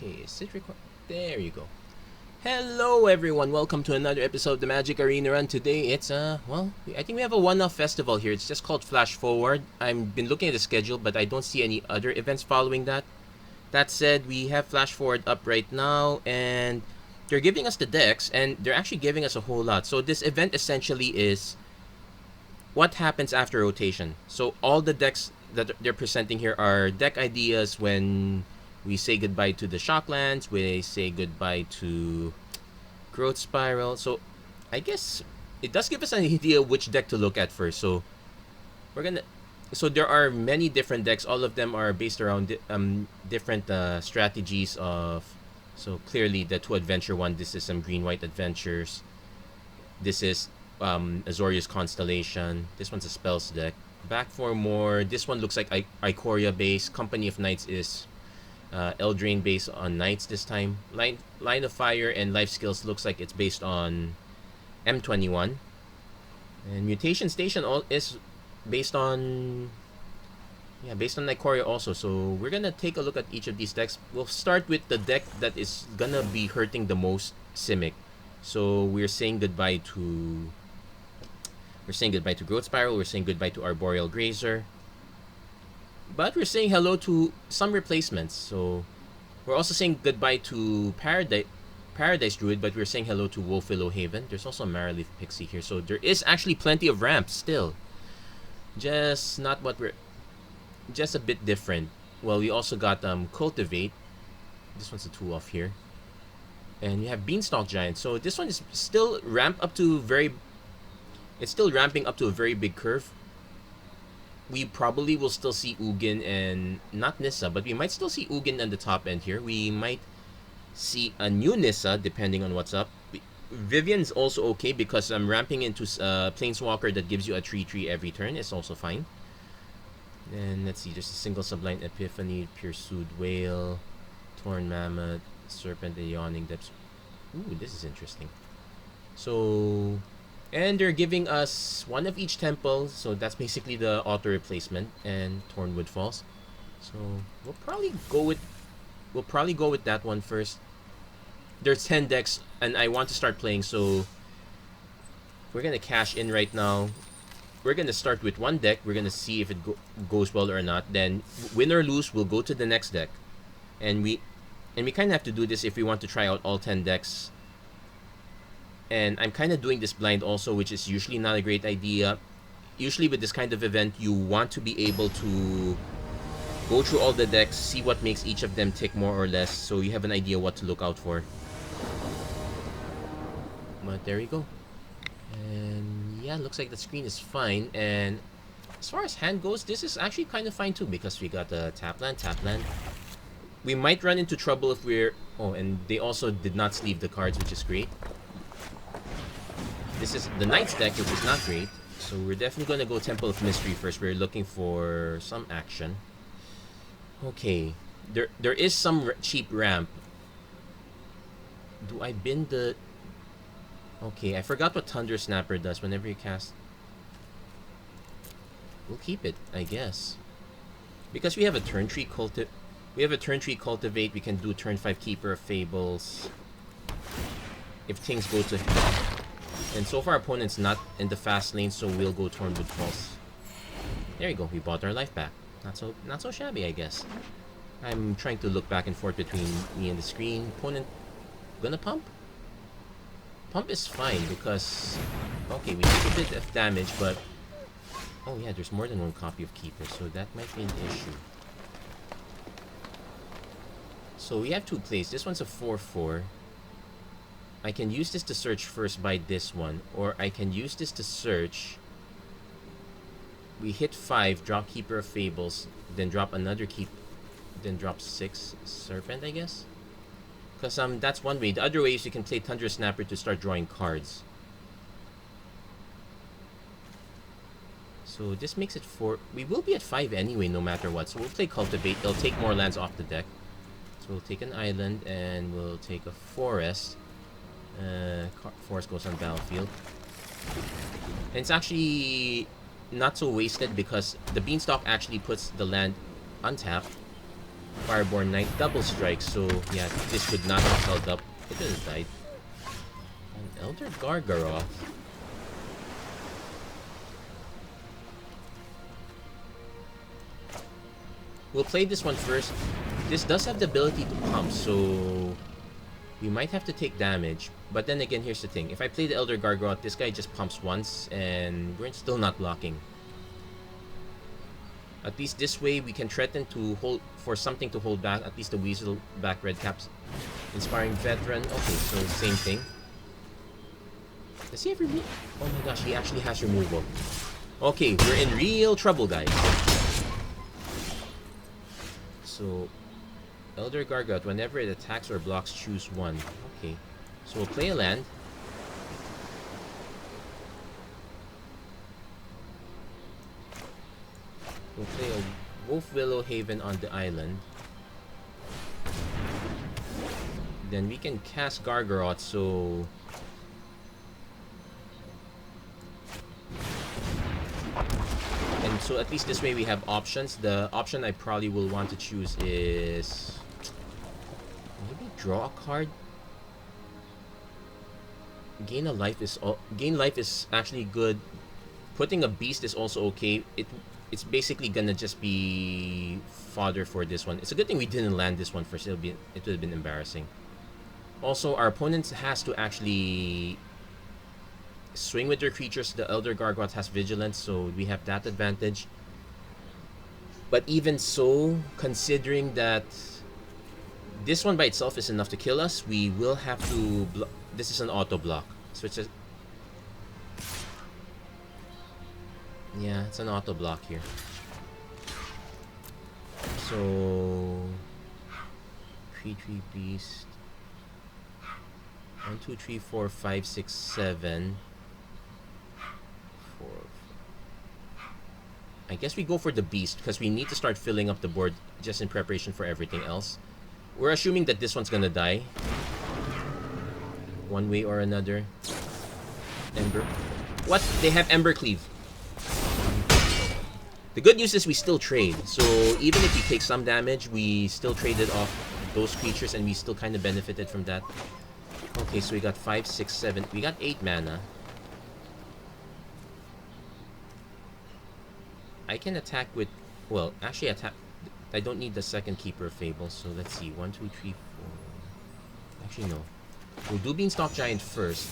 Okay, is it record? There you go. Hello everyone, welcome to another episode of the Magic Arena Run. Today it's well, I think we have a one-off festival here. It's just called Flash Forward. I've been looking at the schedule, but I don't see any other events following that. That said, we have Flash Forward up right now, and they're giving us the decks, and they're actually giving us a whole lot. So this event essentially is what happens after rotation. So all the decks that they're presenting here are deck ideas when we say goodbye to the Shocklands, we say goodbye to Growth Spiral. So I guess it does give us an idea which deck to look at first. So we're gonna. So there are many different decks. All of them are based around different strategies of. So clearly the 2 adventure one. This is some green-white adventures. This is Azorius Constellation. This one's a spells deck. Back for more. This one looks like Ikoria base. Company of Knights is Eldraine based on Knights this time. Line of Fire and Life Skills looks like it's based on M21. And Mutation Station is based on Ikoria also. So we're gonna take a look at each of these decks. We'll start with the deck that is gonna be hurting the most, Simic. So we're saying goodbye to Growth Spiral, we're saying goodbye to Arboreal Grazer. But we're saying hello to some replacements. So we're also saying goodbye to Paradise Druid, but we're saying hello to Wolfwillow Haven. There's also a Maraleaf Pixie here. So there is actually plenty of ramps still. Just not what we're... Just a bit different. Well, we also got Cultivate. This one's a 2-off here. And you have Beanstalk Giant. So this one is still ramping up to a very big curve. We probably will still see Ugin and not Nissa, but we might still see Ugin on the top end here. We might see a new Nissa depending on what's up. Vivian's also okay because I'm ramping into Planeswalker that gives you a 3/3 every turn. It's also fine. And let's see, just a single Sublime Epiphany, Pursued Whale, Torn Mammoth, Serpent, the Yawning Depths. Ooh, this is interesting. So... And they're giving us one of each temple, so that's basically the auto replacement, and Tornwood Falls. So we'll probably go with that one first. There's 10 decks, and I want to start playing, so we're gonna cash in right now. We're gonna start with one deck. We're gonna see if it goes well or not. Then, win or lose, we'll go to the next deck, and we kind of have to do this if we want to try out all 10 decks. And I'm kind of doing this blind also, which is usually not a great idea. Usually with this kind of event, you want to be able to go through all the decks, see what makes each of them tick more or less, so you have an idea what to look out for. But there you go. And yeah, looks like the screen is fine. And as far as hand goes, this is actually kind of fine too, because we got the tap land. We might run into trouble if we're... Oh, and they also did not sleeve the cards, which is great. This is the Knights deck, which is not great. So we're definitely going to go Temple of Mystery first. We're looking for some action. Okay. There is some cheap ramp. Do I bin the... Okay, I forgot what Thunder Snapper does whenever you cast... We'll keep it, I guess. Because we have a turn 3 cultivate. We can do turn 5 Keeper of Fables. If things go to... And so far, opponent's not in the fast lane, so we'll go Tornwood Falls. There you go. We bought our life back. Not so shabby, I guess. I'm trying to look back and forth between me and the screen. Opponent gonna pump? Pump is fine because... Okay, we take a bit of damage, but... Oh yeah, there's more than one copy of Keeper, so that might be an issue. So we have 2 plays. This one's a 4/4. I can use this to search first by this one, or I can use this to search. We hit 5, drop Keeper of Fables, then drop another then drop 6 Serpent, I guess. Because that's one way. The other way is you can play Thunder Snapper to start drawing cards. So this makes it 4. We will be at 5 anyway, no matter what. So we'll play Cultivate. It'll take more lands off the deck. So we'll take an island and we'll take a forest. Forest goes on battlefield. And it's actually not so wasted because the Beanstalk actually puts the land untapped. Fireborn Knight double strike, so yeah, this would not have held up. It would have died. An Elder Gargaroth. We'll play this one first. This does have the ability to pump, so we might have to take damage. But then again, here's the thing. If I play the Elder Gargoyle, this guy just pumps once, and we're still not blocking. At least this way, we can threaten to hold for something to hold back. At least the Weasel back red caps. Inspiring Veteran. Okay, so same thing. Does he have remove? Oh my gosh, he actually has removal. Okay, we're in real trouble, guys. So, Elder Gargoyle, whenever it attacks or blocks, choose one. Okay. So we'll play a land. We'll play a Wolf Willow Haven on the island. Then we can cast Gargaroth, so... And so at least this way we have options. The option I probably will want to choose is... maybe draw a card? Gain life is actually good. Putting a beast is also okay. It's basically gonna just be fodder for this one. It's a good thing we didn't land this one first. It would have been embarrassing. Also, our opponent has to actually swing with their creatures. The Elder Gargoyle has vigilance, so we have that advantage. But even so, considering that this one by itself is enough to kill us, we will have to this is an auto block. So it's just... yeah, it's an auto block here. So 3/3 beast. 1, 2, 3, 4, 5, 6, 7. 4. I guess we go for the beast because we need to start filling up the board just in preparation for everything else. We're assuming that this one's gonna die one way or another. Ember. What? They have Ember Cleave. The good news is we still trade. So even if we take some damage, we still traded off those creatures and we still kind of benefited from that. Okay, so we got 5, 6, 7. We got 8 mana. I can attack with... well, actually attack... I don't need the second Keeper of Fables. So let's see. 1, 2, 3, 4... actually, no. We'll do Beanstalk Giant first.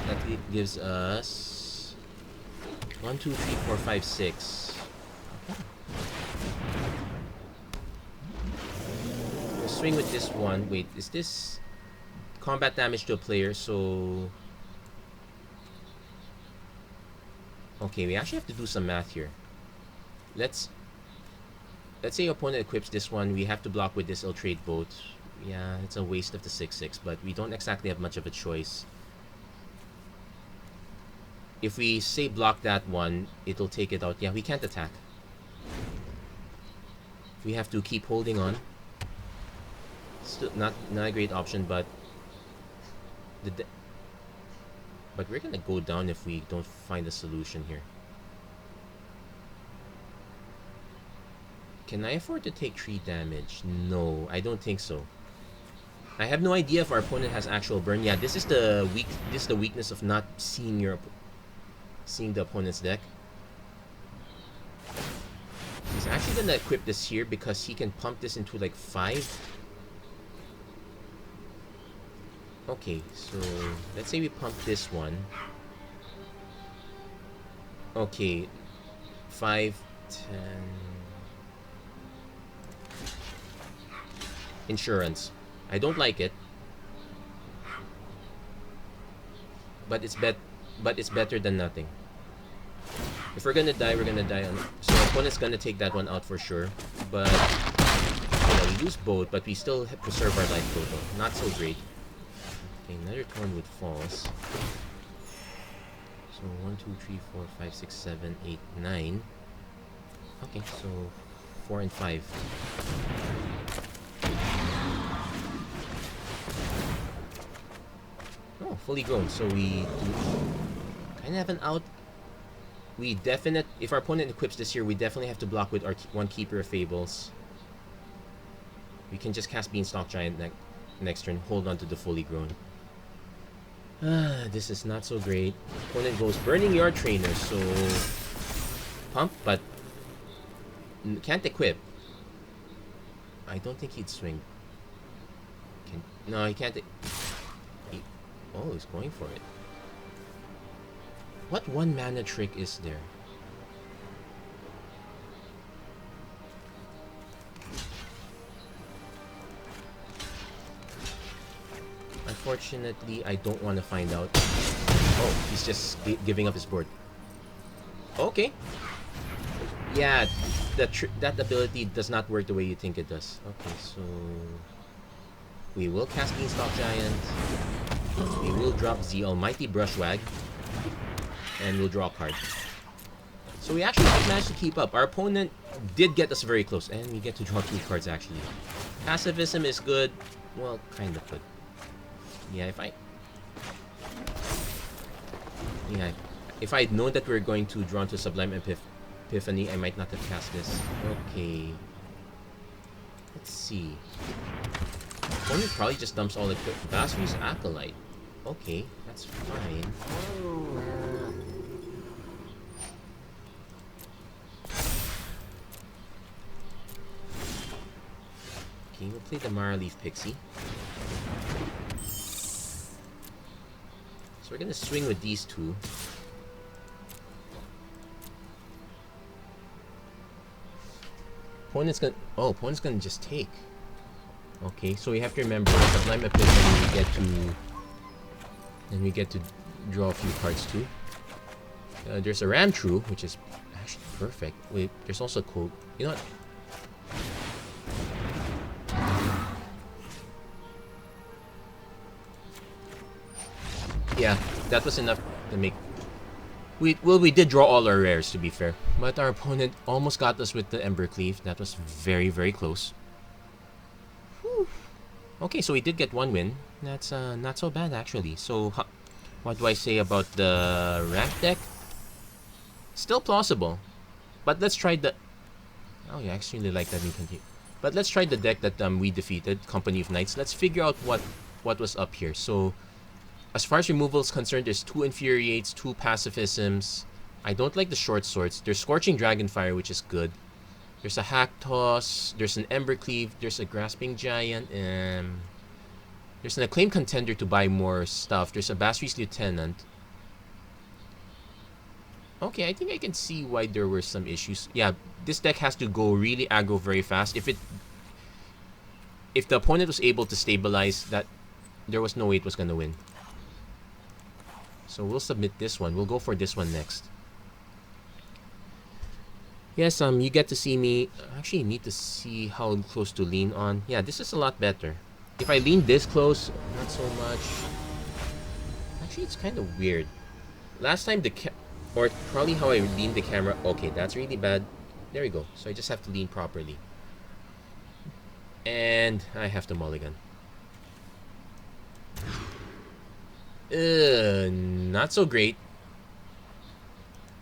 That gives us... 1, 2, 3, 4, 5, 6. Okay. We'll swing with this one. Wait, is this... combat damage to a player, so... okay, we actually have to do some math here. Let's say your opponent equips this one, we have to block with this Illutrate Boat. Yeah, it's a waste of the 6/6, but we don't exactly have much of a choice. If we say block that one, it'll take it out. Yeah, we can't attack. We have to keep holding on. Still not a great option, but but we're gonna go down if we don't find a solution here. Can I afford to take 3 damage? No, I don't think so. I have no idea if our opponent has actual burn. Yeah, this is the weakness of not seeing the opponent's deck. He's actually gonna equip this here because he can pump this into like 5. Okay, so let's say we pump this one. Okay, 5, 10. Insurance. I don't like it, but it's better than nothing. If we're gonna die, we're gonna die on. So our opponent's gonna take that one out for sure. But yeah, we lose both, but we still preserve our life total. Not so great. Okay, another turn with falls. So 1, 2, 3, 4, 5, 6, 7, 8, 9. Okay, so 4 and 5. Oh, fully grown. So we kind of have an out. If our opponent equips this here, we definitely have to block with our one Keeper of Fables. We can just cast Beanstalk Giant next turn, hold on to the fully grown. This is not so great. Opponent goes Burning Your Trainer, so pump, but can't equip. I don't think he'd swing. No, he can't. Oh, he's going for it. What one mana trick is there? Unfortunately, I don't want to find out. Oh, he's just giving up his board. Okay. Yeah, that ability does not work the way you think it does. Okay, so we will cast Beanstalk Giant. We will drop the Almighty Brushwag. And we'll draw a card. So we actually managed to keep up. Our opponent did get us very close. And we get to draw 2 cards actually. Pacifism is good. Well, kind of good. Yeah, if I'd known that we were going to draw into Sublime Epiphany, I might not have cast this. Okay. Let's see. Opponent probably just dumps all the Basri's Acolyte. Okay, that's fine. Okay, we'll play the Mara Leaf Pixie. So we're gonna swing with these 2. Opponent's gonna just take. Okay, so we have to remember Sublime Epiphany, we get to draw a few cards too. There's a Ram True, which is actually perfect. Wait, there's also a quote. You know what? Yeah, that was enough to make... We did draw all our rares, to be fair. But our opponent almost got us with the Embercleave. That was very, very close. Whew. Okay, so we did get 1 win. That's not so bad, actually. So, what do I say about the ramp deck? Still plausible. But let's try the... Oh, yeah, I actually like that. But let's try the deck that we defeated, Company of Knights. Let's figure out what was up here. So... As far as removal is concerned, there's 2 Infuriates, 2 Pacifisms. I don't like the Short Swords. There's Scorching Dragonfire, which is good. There's a Hack Toss. There's an Embercleave. There's a Grasping Giant. There's an Acclaimed Contender to buy more stuff. There's a Basri's Lieutenant. Okay, I think I can see why there were some issues. Yeah, this deck has to go really aggro very fast. If the opponent was able to stabilize that, there was no way it was going to win. So we'll submit this one. We'll go for this one next. Yes, you get to see me. I actually need to see how close to lean on. Yeah, this is a lot better. If I lean this close, not so much. Actually, it's kind of weird. Last time or probably how I leaned the camera. Okay, that's really bad. There we go. So I just have to lean properly. And I have to mulligan. Not so great.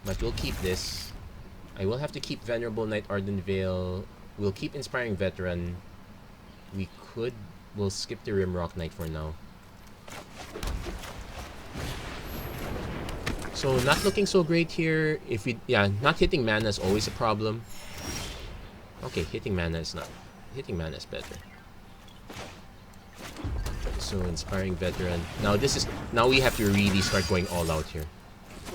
But we'll keep this. I will have to keep Venerable Knight Ardenvale. We'll keep Inspiring Veteran. We'll skip the Rimrock Knight for now. So not looking so great here. Not hitting mana is always a problem. Okay, hitting mana is better. So Inspiring Veteran. Now we have to really start going all out here.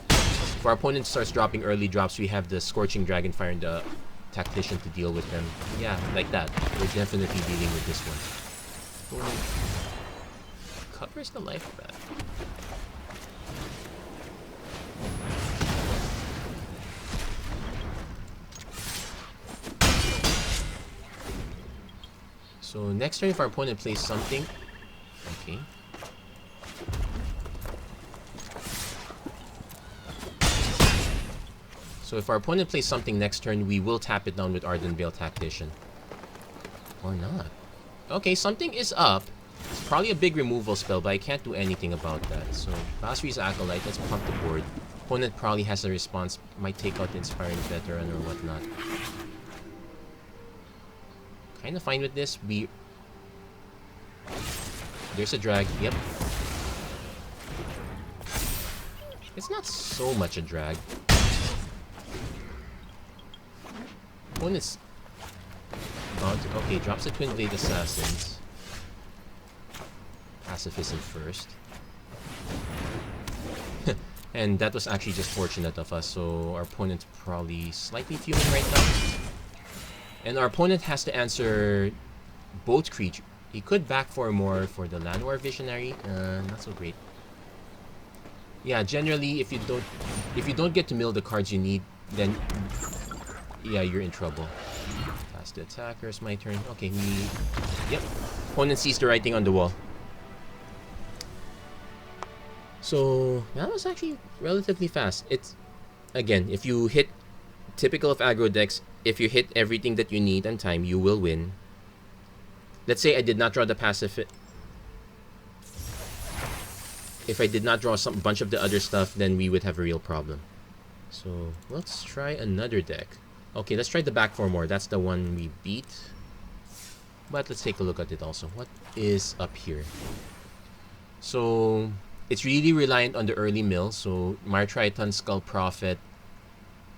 If our opponent starts dropping early drops, we have the Scorching Dragonfire and the Tactician to deal with them. Yeah, like that. We're definitely dealing with this one. Covers the life back. So next turn, if our opponent plays something, okay. So if our opponent plays something next turn, we will tap it down with Ardenvale Tactician. Or not. Okay, something is up. It's probably a big removal spell, but I can't do anything about that. So Basri's Acolyte, let's pump the board. Opponent probably has a response, might take out the Inspiring Veteran or whatnot. kind of fine with this. There's a drag. Yep. It's not so much a drag. Opponent's... Okay, drops the Twin Blade Assassins. Pacifism first. And that was actually just fortunate of us, so our opponent's probably slightly fuming right now. And our opponent has to answer both creatures. He could back 4 more for the Llanowar Visionary. Not so great. Yeah, generally, if you don't get to mill the cards you need, then yeah, you're in trouble. Pass the attacker. It's my turn. Okay, yep. Opponent sees the writing on the wall. So that was actually relatively fast. It's again, if you hit, typical of aggro decks, if you hit everything that you need on time, you will win. Let's say I did not draw the passive. If I did not draw some bunch of the other stuff, then we would have a real problem. So let's try another deck. Okay, let's try the back 4 more. That's the one we beat. But let's take a look at it also. What is up here? So it's really reliant on the early mill. So Martriton, Skull Prophet.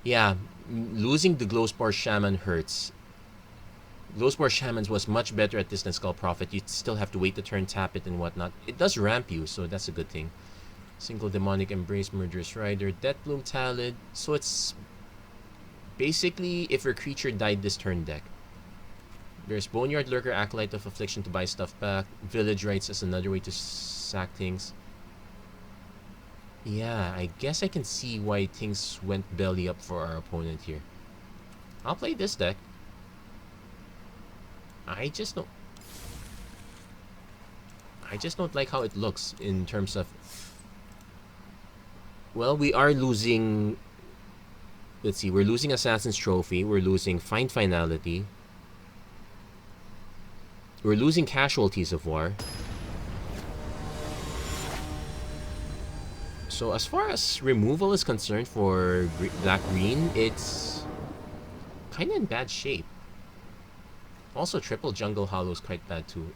Yeah, losing the Glowspore Shaman hurts. Glowspore Shamans was much better at this than Skull Prophet. You still have to wait the turn, tap it, and whatnot. It does ramp you, so that's a good thing. Single Demonic Embrace, Murderous Rider, Deathbloom Talid. So it's basically if your creature died this turn deck. There's Boneyard Lurker, Acolyte of Affliction to buy stuff back. Village Rites as another way to sack things. Yeah, I guess I can see why things went belly up for our opponent here. I'll play this deck. I just don't like how it looks in terms of... Well, we are losing... Let's see, we're losing Assassin's Trophy. We're losing Find Finality. We're losing Casualties of War. So as far as removal is concerned for black-green, it's kind of in bad shape. Also, triple Jungle Hollow is quite bad too.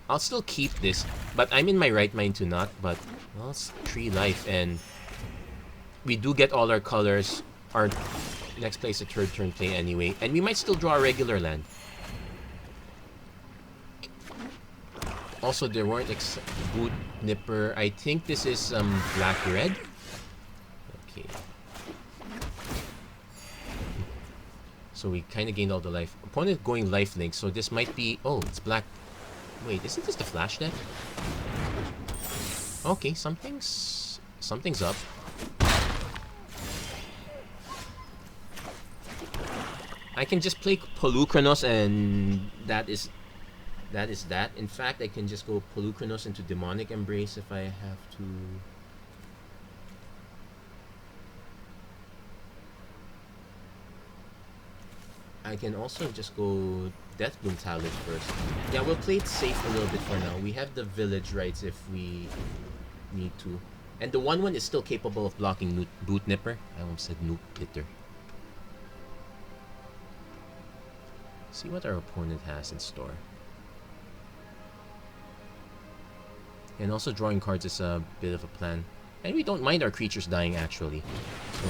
I'll still keep this, but I'm in my right mind to not. But, well, it's 3 life, and we do get all our colors. Our next place a 3rd turn play anyway, and we might still draw a regular land. Also, there weren't Boot Nipper. I think this is black-red. Okay. So we kind of gained all the life. Opponent going lifelink, so this might be... Oh, it's black. Wait, isn't this the flash deck? Okay, something's up. I can just play Polukranos and that is that. In fact, I can just go Polukranos into Demonic Embrace if I have to. I can also just go Deathbloom Talid first. Yeah, we'll play it safe a little bit for now. We have the Village Rites if we need to. And the 1/1 is still capable of blocking Boot Nipper. I almost said Nuke Hitter. See what our opponent has in store. And also drawing cards is a bit of a plan. And we don't mind our creatures dying actually. So,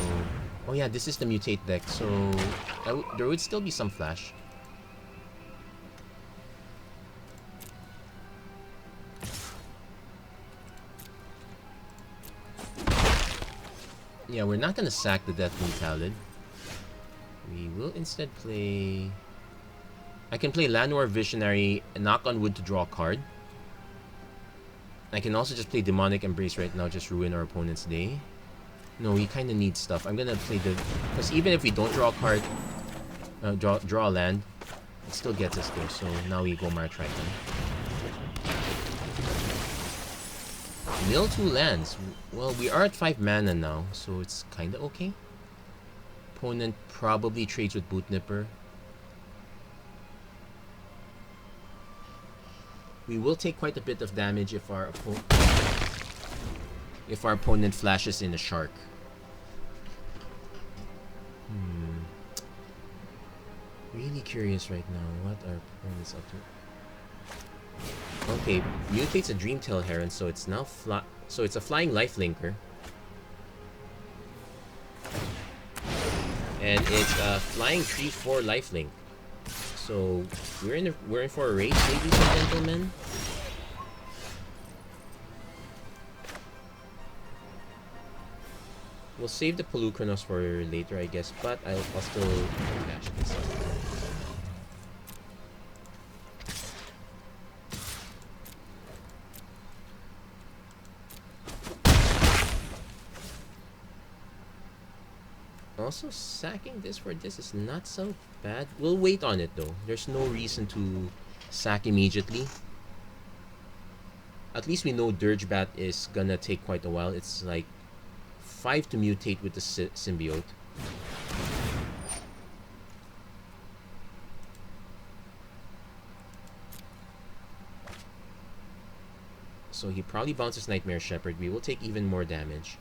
oh yeah, this is the Mutate deck, so there would still be some flash. Yeah, we're not gonna sack the Deathbloom Talid. We will instead play... I can play Llanowar Visionary and knock on wood to draw a card. I can also just play Demonic Embrace right now, just ruin our opponent's day. No, we kind of need stuff. I'm gonna play the... Because even if we don't draw a card, draw a land, it still gets us there. So now we go Martriton. Mill 2 lands. Well, we are at 5 mana now, so it's kind of okay. Opponent probably trades with Boot Nipper. We will take quite a bit of damage if our opponent flashes in a shark. Really curious right now what our opponent's up to. Okay, mutates a Dreamtail Heron, so it's now so it's a flying lifelinker. And it's a flying 3/4 lifelink. So we're in for a race, ladies and gentlemen. We'll save the Pelucranos for later, I guess, but I'll still dash this. Also, sacking this for this is not so bad. We'll wait on it though. There's no reason to sack immediately. At least we know Dirgebat is gonna take quite a while. It's like 5 to mutate with the symbiote. So he probably bounces Nightmare Shepherd. We will take even more damage.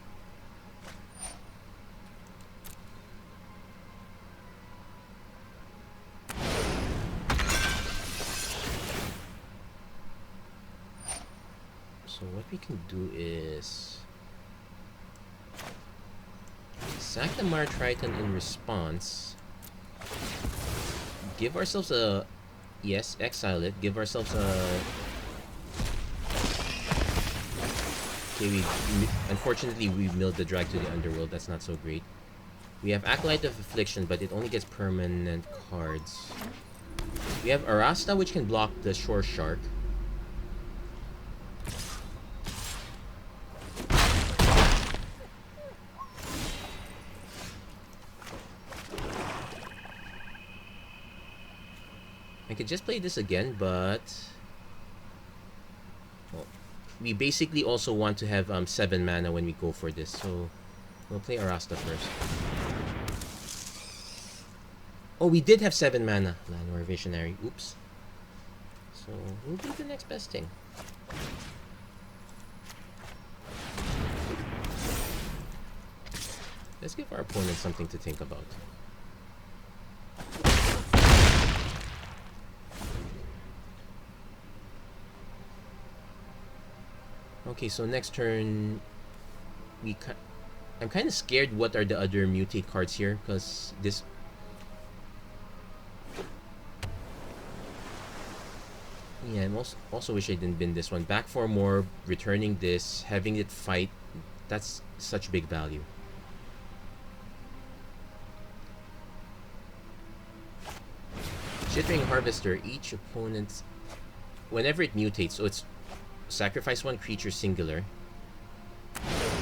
So what we can do is sack the Martriton in response. Give ourselves a... Yes, exile it. Give ourselves a... Okay, unfortunately we milled the drag to the underworld. That's not so great. We have Acolyte of Affliction, but it only gets permanent cards. We have Arasta, which can block the Shore Shark. I could just play this again, but... Well, we basically also want to have 7 mana when we go for this, so we'll play Arasta first. Oh, we did have 7 mana. Llanowar Visionary. Oops. So we'll do the next best thing. Let's give our opponent something to think about. Okay, so next turn, I'm kind of scared what are the other mutate cards here, because this... Yeah, I also wish I didn't bin this one. Back for more, returning this, having it fight, that's such big value. Chittering Harvester, each opponent's... Whenever it mutates, so it's sacrifice 1 creature singular.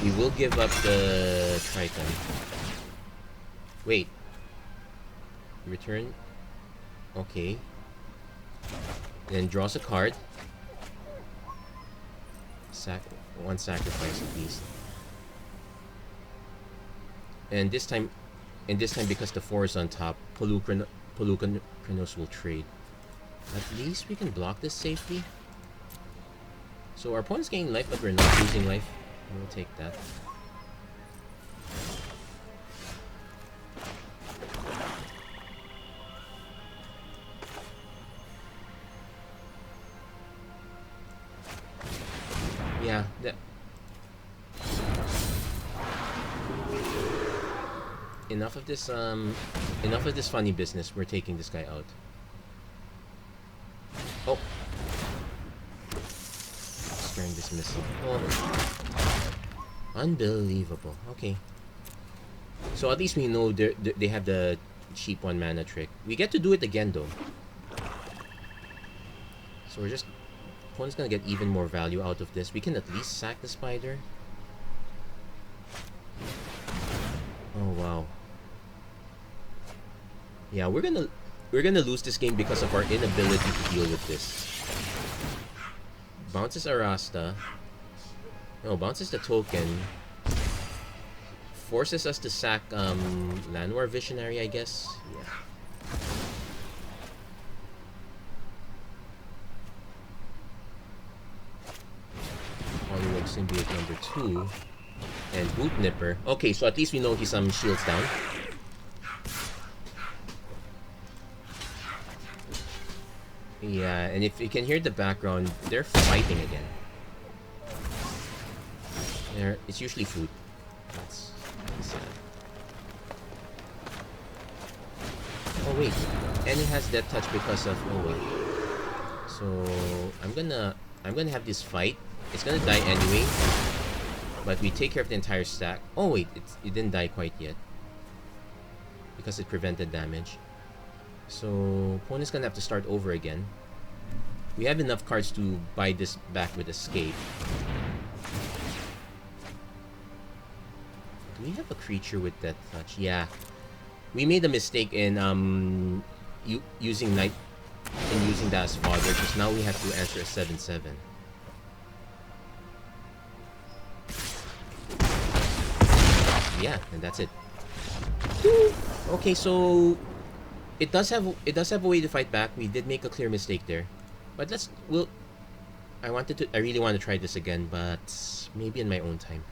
We will give up the Triton. Wait. Return. Okay. Then draws a card. One sacrifice at least. And this time because the 4 is on top, Pelucranos will trade. At least we can block this safely. So our opponent's gaining life, but we're not losing life. We'll take that. Yeah, enough of this funny business. We're taking this guy out. Oh. Sparing this missile. Oh. Unbelievable. Okay. So at least we know they have the cheap 1 mana trick. We get to do it again though. So we're just... Opponent's gonna get even more value out of this. We can at least sack the spider. Oh wow. Yeah, we're gonna lose this game because of our inability to deal with this. Bounces Arasta. No, bounces the token. Forces us to sack Llanowar Visionary, I guess. Yeah. Hollywood Symbiote number 2. And Boot Nipper. Okay, so at least we know he's shields down. Yeah, and if you can hear the background, they're fighting again. It's usually food. That's sad. Oh wait, and it has death touch because of So I'm gonna have this fight. It's gonna die anyway, but we take care of the entire stack. Oh wait, it didn't die quite yet because it prevented damage. So opponent's gonna have to start over again. We have enough cards to buy this back with escape. Do we have a creature with death touch? Yeah. We made a mistake in using Night and using that as fodder, because now we have to answer a 7/7. Yeah, and that's it. Okay, so it does have a way to fight back. We did make a clear mistake there. But I really want to try this again, but maybe in my own time.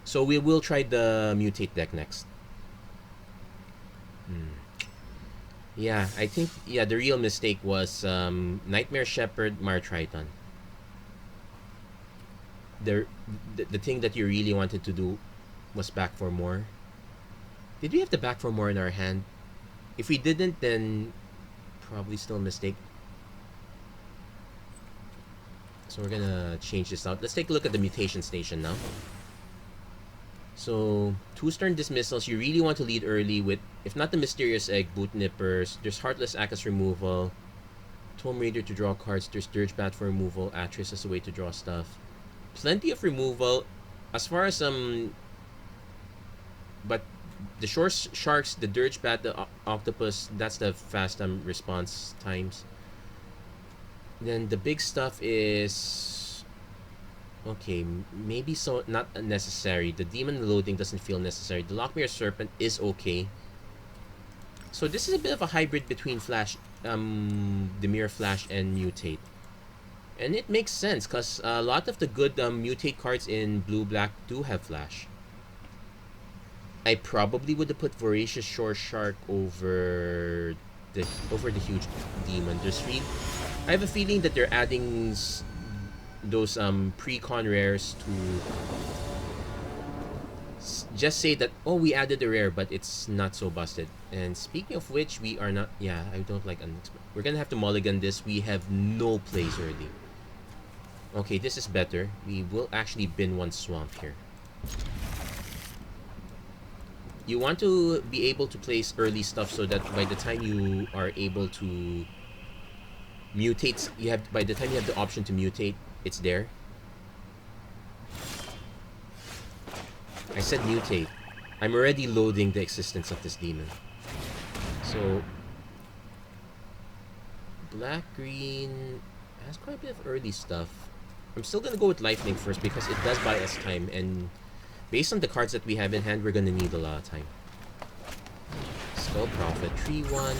So we will try the mutate deck next. Yeah, I think the real mistake was Nightmare Shepherd, Mar Triton. The thing that you really wanted to do was back for more. Did we have the back for more in our hand? If we didn't, then probably still a mistake. So we're gonna change this out. Let's take a look at the mutation station now. So 2-turn dismissals, you really want to lead early with, if not the Mysterious Egg, Boot Nippers. There's Heartless Act as removal, Tome Raider to draw cards. There's Dirge Bat for removal, Atris as a way to draw stuff. Plenty of removal. As far as but the Shore Sharks, the Dirge Bat, the Octopus, that's the fast response times. Then the big stuff is okay, maybe so not necessary. The Demon Loading doesn't feel necessary. The Lockmere Serpent is okay. So this is a bit of a hybrid between Flash, the Mirror Flash and Mutate. And it makes sense because a lot of the good Mutate cards in Blue-Black do have Flash. I probably would have put Voracious Shore Shark over the huge demon. I have a feeling that they're adding those pre-con rares to just say that, oh, we added a rare, but it's not so busted. And speaking of which, we are not. Yeah, I don't like unexpected. We're gonna have to mulligan this. We have no plays early. Okay, this is better. We will actually bin one swamp here. You want to be able to place early stuff so that by the time you are able to mutate, by the time you have the option to mutate, it's there. I said mutate. I'm already loading the existence of this demon. So black-green has quite a bit of early stuff. I'm still gonna go with Lifelink first because it does buy us time, and based on the cards that we have in hand, we're gonna need a lot of time. Skull Prophet, 3/1.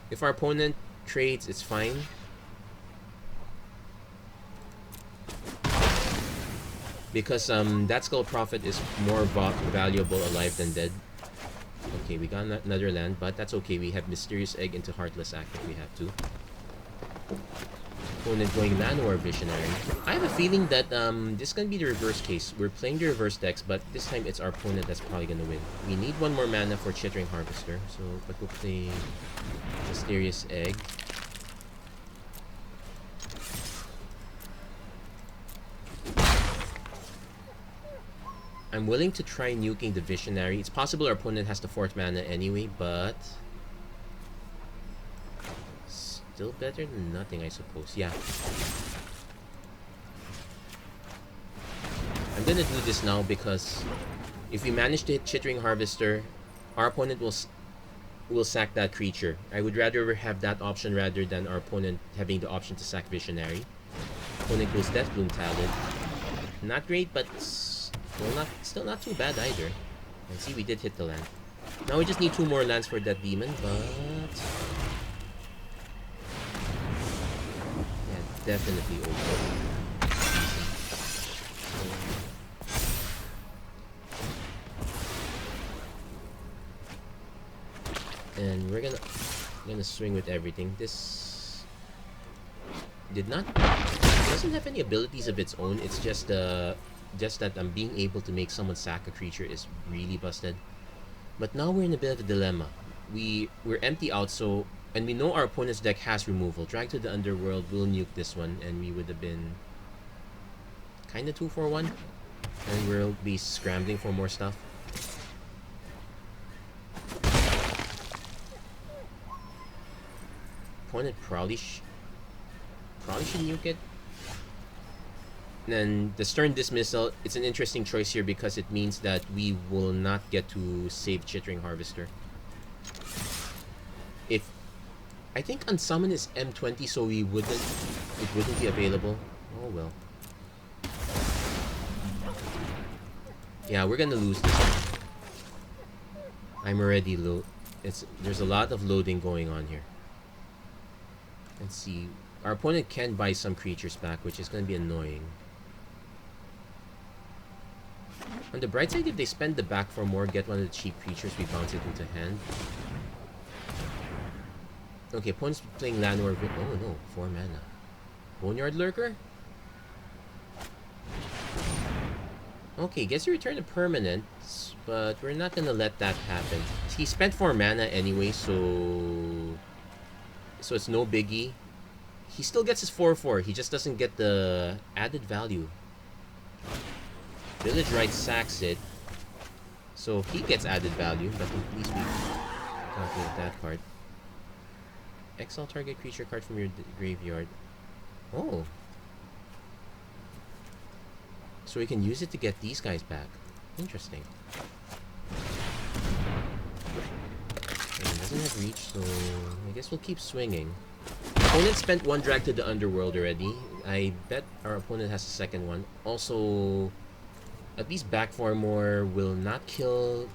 If our opponent trades, it's fine. Because that Skull Prophet is more valuable alive than dead. Okay, we got another land, but that's okay. We have Mysterious Egg into Heartless Act if we have to. Opponent going Manowar Visionary. I have a feeling that this is gonna be the reverse case. We're playing the reverse decks, but this time it's our opponent that's probably gonna win. We need one more mana for Chittering Harvester, so but we'll play Mysterious Egg. I'm willing to try nuking the Visionary. It's possible our opponent has the 4th mana anyway, but still better than nothing, I suppose. Yeah. I'm gonna do this now because if we manage to hit Chittering Harvester, our opponent will sack that creature. I would rather have that option rather than our opponent having the option to sack Visionary. Opponent goes Deathbloom Talent. Not great, but still not too bad either. And see, we did hit the land. Now we just need 2 more lands for that demon, but yeah, definitely over. And we're gonna swing with everything. This doesn't have any abilities of its own. It's just that being able to make someone sack a creature is really busted. But now we're in a bit of a dilemma. We're empty out, so and we know our opponent's deck has removal. Drag to the underworld, we'll nuke this one, and we would have been kinda 2 for 1. And we'll be scrambling for more stuff. Opponent probably should nuke it. And then the stern dismissal, it's an interesting choice here because it means that we will not get to save Chittering Harvester. I think unsummon is M20, so it wouldn't be available. Oh well. Yeah, we're gonna lose this one. I'm already low. There's a lot of loading going on here. Let's see. Our opponent can buy some creatures back, which is gonna be annoying. On the bright side, if they spend the back for more, get one of the cheap creatures, we bounce it into hand. Okay, opponent's playing Llanowar. Oh no, 4 mana. Boneyard Lurker? Okay, guess you return a permanent, but we're not gonna let that happen. He spent 4 mana anyway, so it's no biggie. He still gets his 4/4. He just doesn't get the added value. Village Right sacks it, so he gets added value, but at least we calculate that card. Exile target creature card from your graveyard. Oh. So we can use it to get these guys back. Interesting. Okay, it doesn't have reach, so I guess we'll keep swinging. Opponent spent 1 drag to the underworld already. I bet our opponent has a second one. Also, at least back 4 more will not kill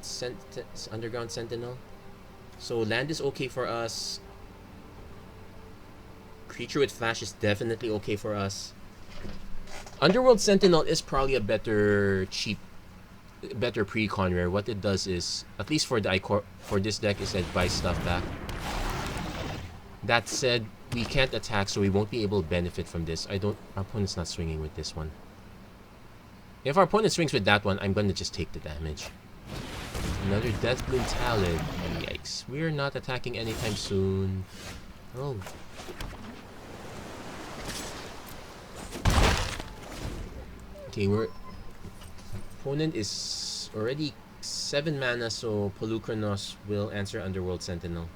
Underground Sentinel. So land is okay for us. Creature with flash is definitely okay for us. Underworld Sentinel is probably a better pre-con rare. What it does is, at least for this deck, is it buys stuff back. That said, we can't attack, so we won't be able to benefit from this. Our opponent's not swinging with this one. If our opponent swings with that one, I'm gonna just take the damage. Another Deathbloom Talon. Yikes. We're not attacking anytime soon. Oh. Okay, opponent is already 7 mana, so Polukranos will answer Underworld Sentinel.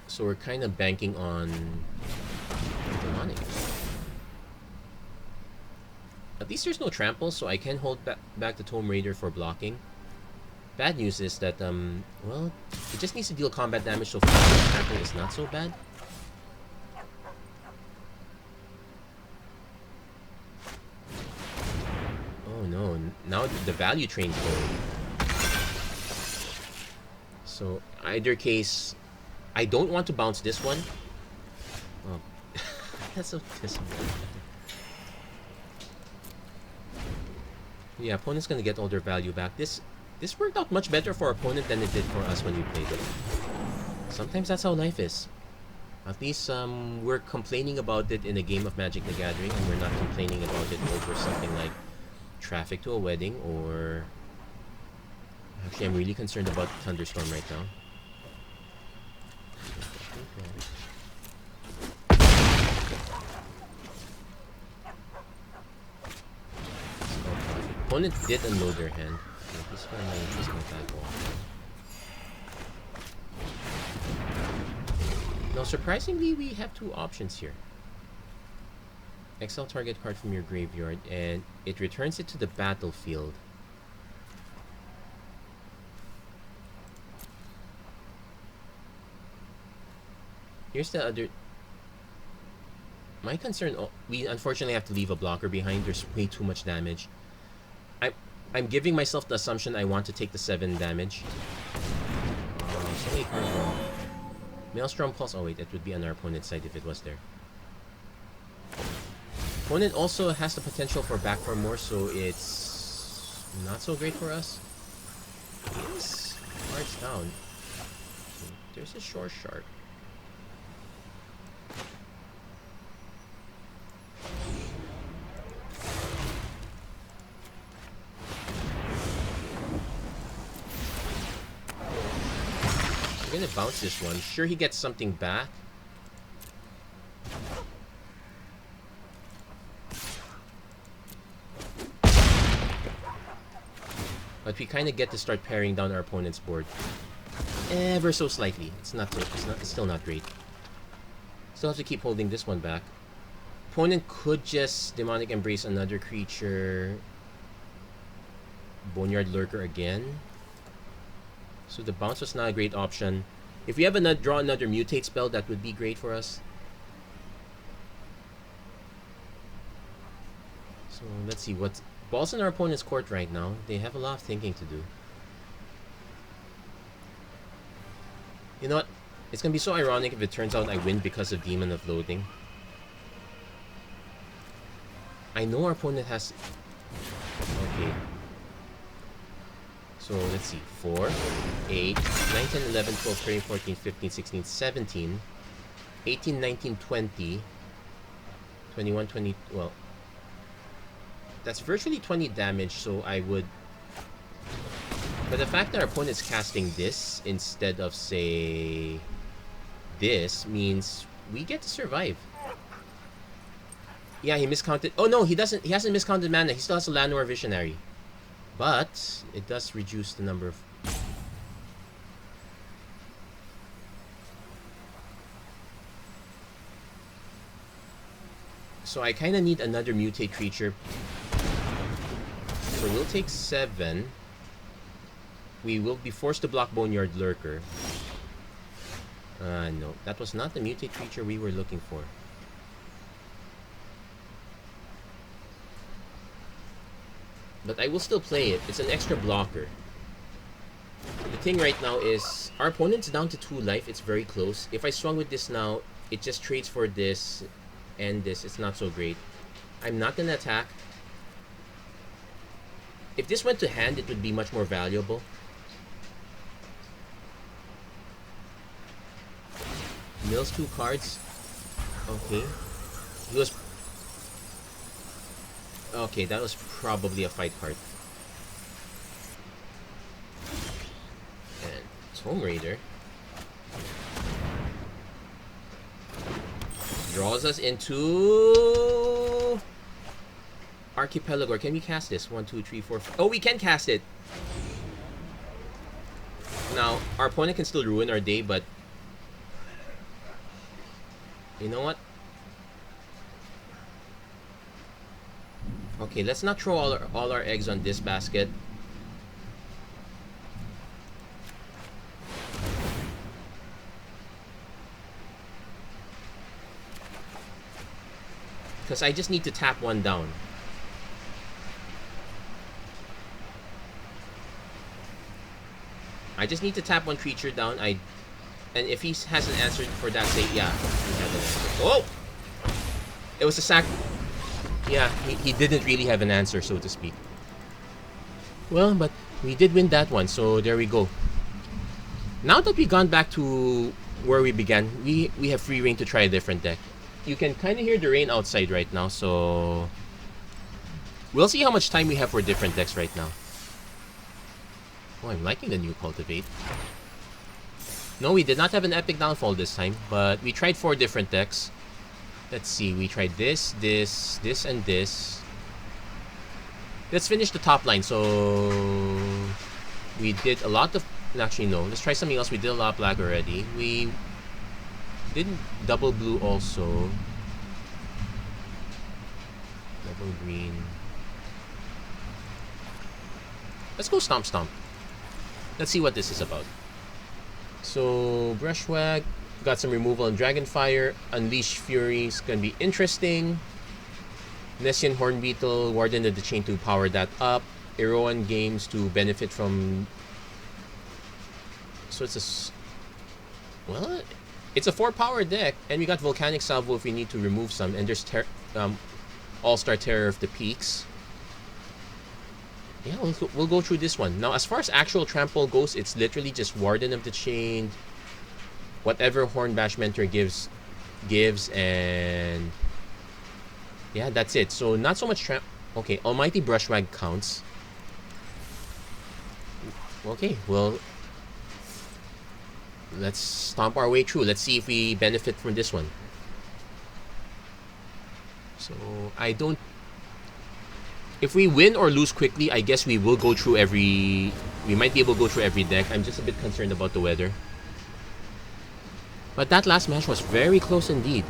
So we're kind of banking on Demonic. At least there's no trample, so I can hold back the Tomb Raider for blocking. Bad news is that, well, it just needs to deal combat damage, so trample is not so bad. Oh no, now the value train's going. So, either case, I don't want to bounce this one. Oh, that's so disappointing. Yeah, opponent's gonna get all their value back. This worked out much better for our opponent than it did for us when we played it. Sometimes that's how life is. At least we're complaining about it in a game of Magic the Gathering, and we're not complaining about it over something like Traffic to a Wedding, or... Actually, I'm really concerned about Thunderstorm right now. Opponent did unload their hand. Okay, this one is my back wall. Now, surprisingly, we have 2 options here. Exile target card from your graveyard, and it returns it to the battlefield. Here's the other... My concern... Oh, we unfortunately have to leave a blocker behind. There's way too much damage. I'm giving myself the assumption I want to take the 7 damage. So many cards wrong. Maelstrom Pulse. Oh wait, it would be on our opponent's side if it was there. Opponent also has the potential for back for more, so it's not so great for us. Yes. cards down. There's a shore shark. I'm gonna bounce this one. Sure, he gets something back. But we kind of get to start paring down our opponent's board. Ever so slightly. It's still not great. Still have to keep holding this one back. Opponent could just Demonic Embrace another creature. Boneyard Lurker again. So the bounce was not a great option. If we have draw another mutate spell, that would be great for us. So let's see what ball's in our opponent's court right now. They have a lot of thinking to do. You know what? It's gonna be so ironic if it turns out I win because of Demon of Loathing. I know our opponent has... Okay. So let's see. 4, 8, 9, 10, 11, 12, 13, 14, 15, 16, 17, 18, 19, 20, 21, 20... Well, that's virtually 20 damage, so I would... But the fact that our opponent's casting this instead of, say, this means we get to survive. Yeah, he miscounted. Oh no, he doesn't. He hasn't miscounted mana. He still has a Llanowar Visionary. But it does reduce the number of... So I kind of need another mutate creature. So we'll take 7. We will be forced to block Boneyard Lurker. No, that was not the mutate creature we were looking for. But I will still play it. It's an extra blocker. The thing right now is, our opponent's down to 2 life. It's very close. If I swung with this now, it just trades for this and this. It's not so great. I'm not gonna attack. If this went to hand, it would be much more valuable. Mills 2 cards. Okay. He was... Okay, that was probably a fight card. And Tomb Raider draws us into Archipelago. Can we cast this? 1, 2, 3, 4, 5. Oh, we can cast it. Now, our opponent can still ruin our day, but you know what? Okay, let's not throw all our eggs on this basket. Because I just need to tap one down. I just need to tap one creature down. And if he has an answer for that, say, yeah, he has an answer. Oh! It was a sack. Yeah, he didn't really have an answer, so to speak. Well, but we did win that one, so there we go. Now that we've gone back to where we began, we have free reign to try a different deck. You can kind of hear the rain outside right now, so we'll see how much time we have for different decks right now. Oh, I'm liking the new Cultivate. No, we did not have an Epic Downfall this time, but we tried 4 different decks. Let's see, we tried this, this, this, and this. Let's finish the top line. So we did a lot of... Actually, no. Let's try something else. We did a lot of black already. We did double blue also. Double green. Let's go Stomp Stomp. Let's see what this is about. So, Brushwag. Got some removal on Dragonfire. Unleash Fury is going to be interesting. Nessian Hornbeetle, Warden of the Chain to power that up. Eroan Games to benefit from... So it's a... Well, it's a 4-power deck. And we got Volcanic Salvo if we need to remove some. And there's All-Star Terror of the Peaks. yeah, we'll go through this one. Now, as far as actual trample goes, it's literally just Warden of the Chain, whatever Hornbash Mentor gives, and yeah, that's it. So not so much okay, Almighty Brushwag counts. Okay, well, let's stomp our way through. Let's see if we benefit from this one. So I don't. If we win or lose quickly, I guess we will go through every. We might be able to go through every deck. I'm just a bit concerned about the weather. But that last match was very close indeed.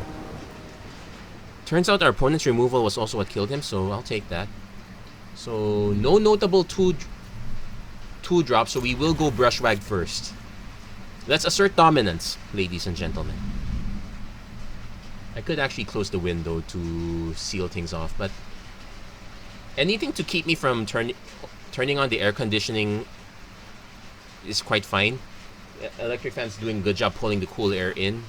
Turns out our opponent's removal was also what killed him, so I'll take that. So no notable two drops, so we will go Brushwag first. Let's assert dominance, ladies and gentlemen. I could actually close the window to seal things off, but anything to keep me from turning on the air conditioning is quite fine. Electric fan's doing a good job pulling the cool air in.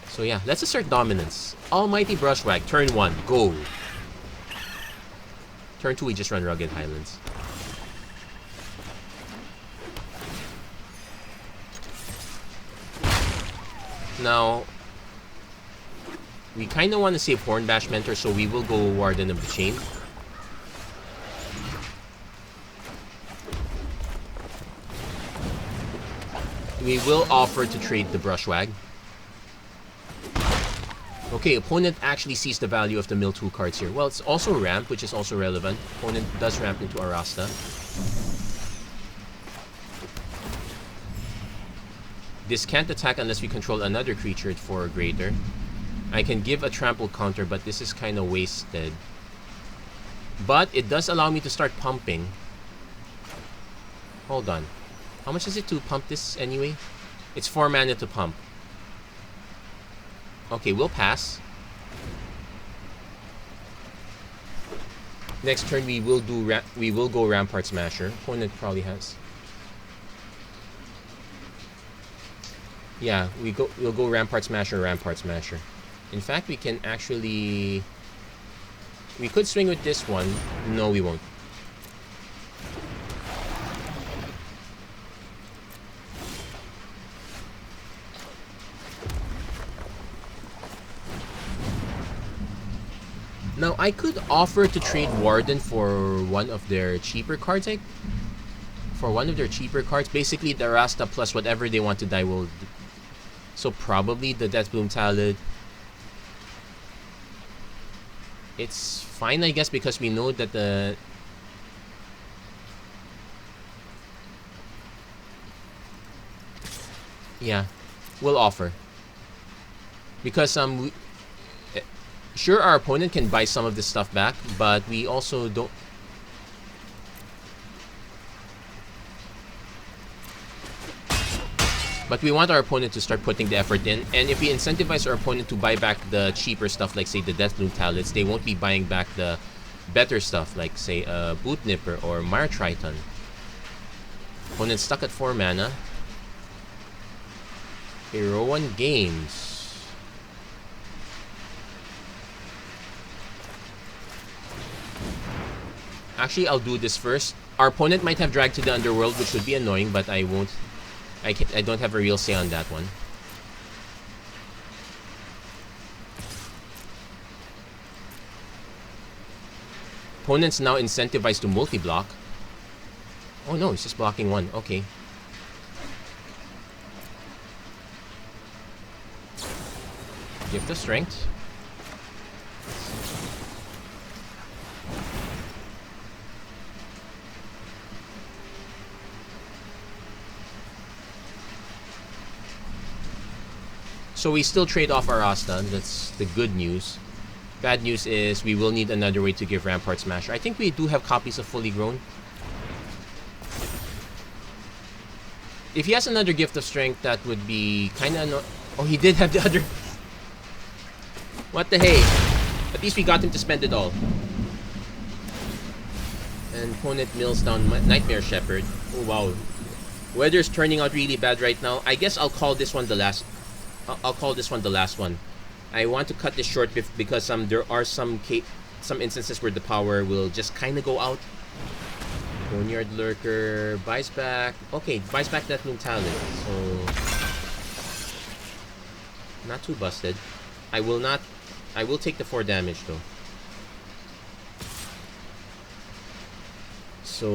So yeah, let's assert dominance. Almighty Brushwag, turn 1, go. Turn 2, we just run Rugged Highlands. Now, we kind of want to save Hornbash Mentor, so we will go Warden of the Chain. We will offer to trade the Brushwag. Okay, opponent actually sees the value of the mill 2 cards here. Well, it's also ramp, which is also relevant. Opponent does ramp into Arasta. This can't attack unless we control another creature for greater. I can give a trample counter, but this is kind of wasted. But it does allow me to start pumping. Hold on. How much is it to pump this anyway? It's 4 mana to pump. Okay, we'll pass. Next turn we will go Rampart Smasher. Opponent probably has. Yeah, we'll go Rampart Smasher, Rampart Smasher. In fact, we can actually... We could swing with this one. No, we won't. Now, I could offer to trade Warden for one of their cheaper cards, Basically, the Rasta plus whatever they want to die will... So probably the Deathbloom Talent. It's fine, I guess, because we know that the... Yeah, we'll offer. Because, sure, our opponent can buy some of this stuff back, but we also don't... But we want our opponent to start putting the effort in, and if we incentivize our opponent to buy back the cheaper stuff, like say the Deathbloom Talents, they won't be buying back the better stuff, like say Boot Nipper or Mire Triton. Opponent stuck at 4 mana. Heroan Games. Actually, I'll do this first. Our opponent might have dragged to the Underworld, which would be annoying, but I won't. I don't have a real say on that one. Opponent's now incentivized to multi-block. Oh no, he's just blocking one. Okay. Gift of Strength. So we still trade off our Rasta. That's the good news. Bad news is we will need another way to give Rampart Smasher. I think we do have copies of Fully Grown. If he has another Gift of Strength, that would be kind of... Oh, he did have the other... What the hey? At least we got him to spend it all. And opponent mills down Nightmare Shepherd. Oh, wow. Weather's turning out really bad right now. I guess I'll call this one the last... I'll call this one the last one. I want to cut this short because there are some instances where the power will just kind of go out. Boneyard Lurker buys back. Okay, buys back that Moon Talent. So not too busted. I will take the 4 damage though. So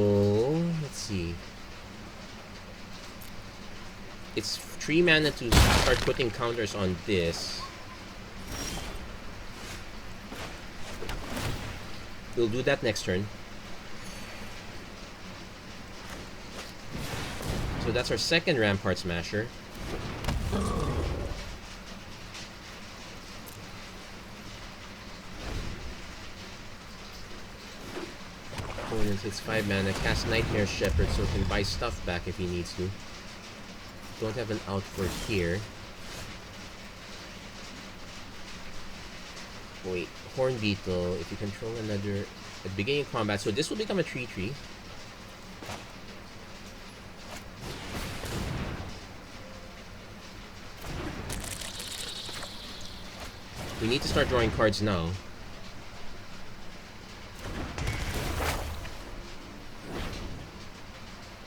let's see. It's 3 mana to start putting counters on this. We'll do that next turn. So that's our second Rampart Smasher. Opponent hits 5 mana, casts Nightmare Shepherd so can buy stuff back if he needs to. Don't have an out for here. Wait, Horn Beetle, if you control another at the beginning of combat, so this will become a 3/3. We need to start drawing cards now.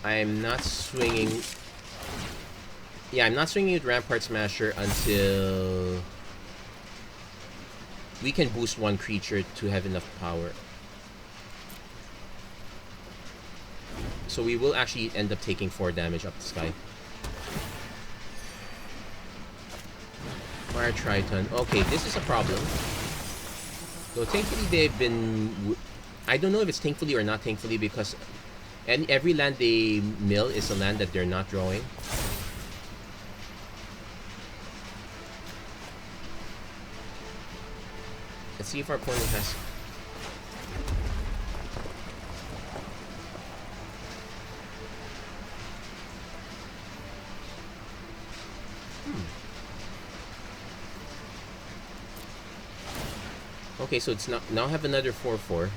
I'm not swinging. Yeah, I'm not swinging with Rampart Smasher until we can boost 1 creature to have enough power. So we will actually end up taking 4 damage up the sky. Fire Triton. Okay, this is a problem. So thankfully they've been... I don't know if it's thankfully or not thankfully because every land they mill is a land that they're not drawing. Let's see if our opponent has... Okay, so it's now have another 4/4.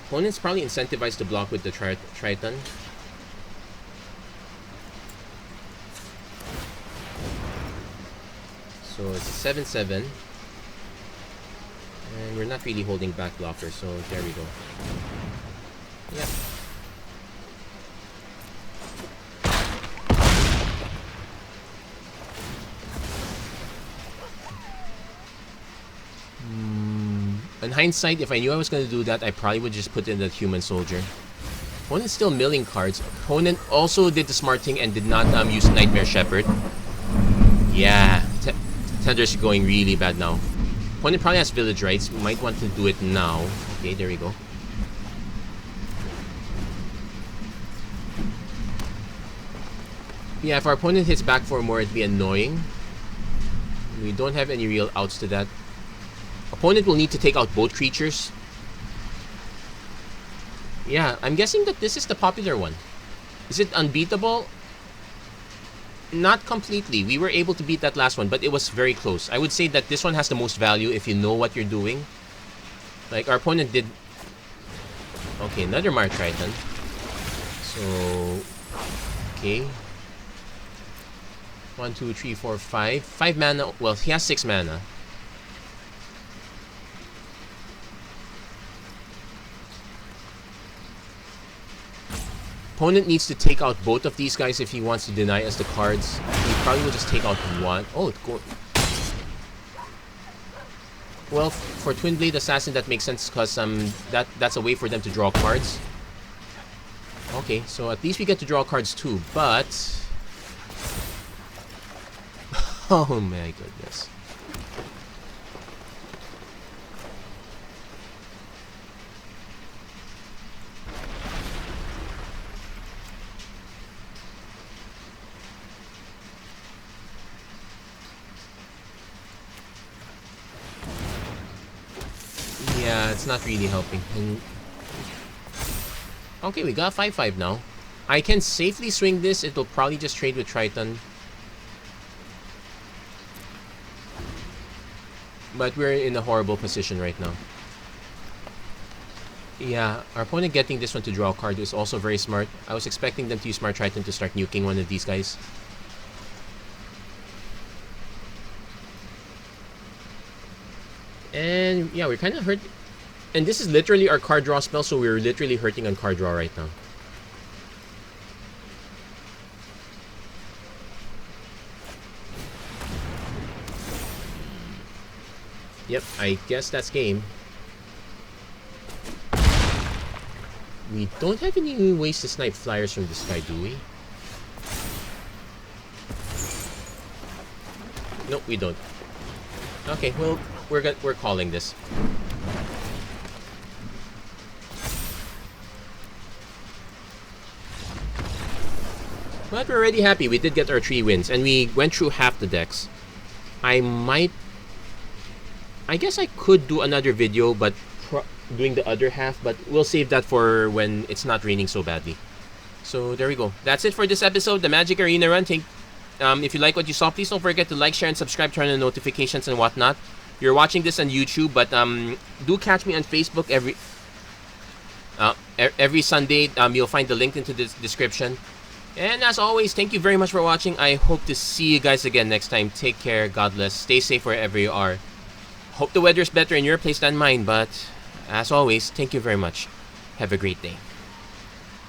Opponent's probably incentivized to block with the Triton. So it's a 7/7. And we're not really holding back blocker, so there we go. Yeah. In hindsight, if I knew I was going to do that, I probably would just put in that Human Soldier. Opponent's still milling cards. Opponent also did the smart thing and did not use Nightmare Shepherd. Yeah, Tender's going really bad now. Opponent probably has Village Rights. Might want to do it now. Okay, there we go. Yeah, if our opponent hits back for more, it'd be annoying. We don't have any real outs to that. Opponent will need to take out both creatures. Yeah, I'm guessing that this is the popular one. Is it unbeatable? Not completely. We were able to beat that last one, but it was very close. I would say that this one has the most value if you know what you're doing. Like, our opponent did... Okay, another Mar Triton. So... Okay. 1, 2, 3, 4, 5. 5 mana. Well, he has 6 mana. Opponent needs to take out both of these guys if he wants to deny us the cards. He probably will just take out one. Oh, well, for Twin Blade Assassin that makes sense because that's a way for them to draw cards. Okay, so at least we get to draw cards too, but... Oh my goodness. Yeah, it's not really helping. And okay, we got 5/5 now. I can safely swing this. It'll probably just trade with Triton. But we're in a horrible position right now. Yeah, our opponent getting this one to draw a card is also very smart. I was expecting them to use Smart Triton to start nuking one of these guys. And yeah, we're kind of hurt. And this is literally our card draw spell, so we're literally hurting on card draw right now. Yep, I guess that's game. We don't have any ways to snipe flyers from this guy, do we? Nope, we don't. Okay, well, we're calling this. But we're already happy. We did get our 3 wins, and we went through half the decks. I guess I could do another video, but doing the other half, but we'll save that for when it's not raining so badly. So there we go. That's it for this episode, the Magic Arena Run. If you like what you saw, please don't forget to like, share, and subscribe, turn on notifications and whatnot. You're watching this on YouTube, but do catch me on Facebook every Sunday. You'll find the link into the description. And as always, thank you very much for watching. I hope to see you guys again next time. Take care, God bless, stay safe wherever you are. Hope the weather's better in your place than mine, but as always, thank you very much. Have a great day.